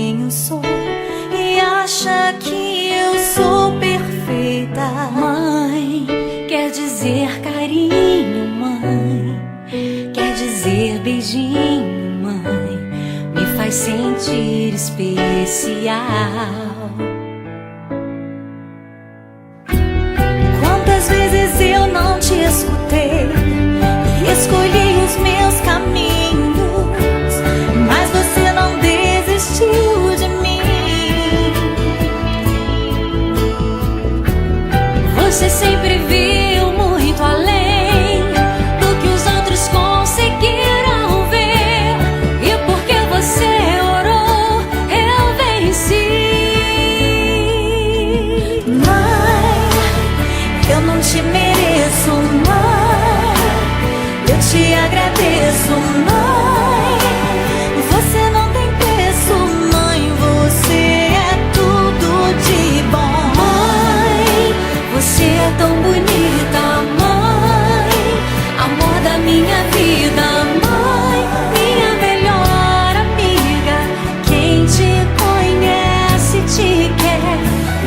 quem eu sou e acha que eu sou perfeita. Mãe quer dizer carinho, mãe quer dizer beijinho, mãe me faz sentir especial. Quantas vezes eu não te escutei e escolhi os meus caminhos, mas você não desistiu de mim. Você sempre viu muito além do que os outros conseguiram ver, e porque você orou, eu venci. Mãe, eu não te mereço, mãe, eu te agradeço, mãe. Você não tem preço, mãe, você é tudo de bom. Mãe, você é tão bonita, mãe, amor da minha vida, mãe, minha melhor amiga. Quem te conhece te quer,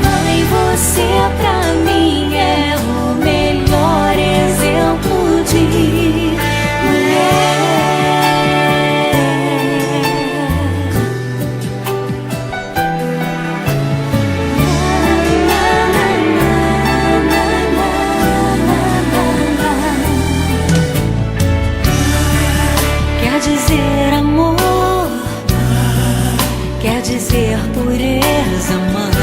mãe, você pra mim é o melhor exemplo de mulher. Quer dizer amor, quer dizer pureza, mãe.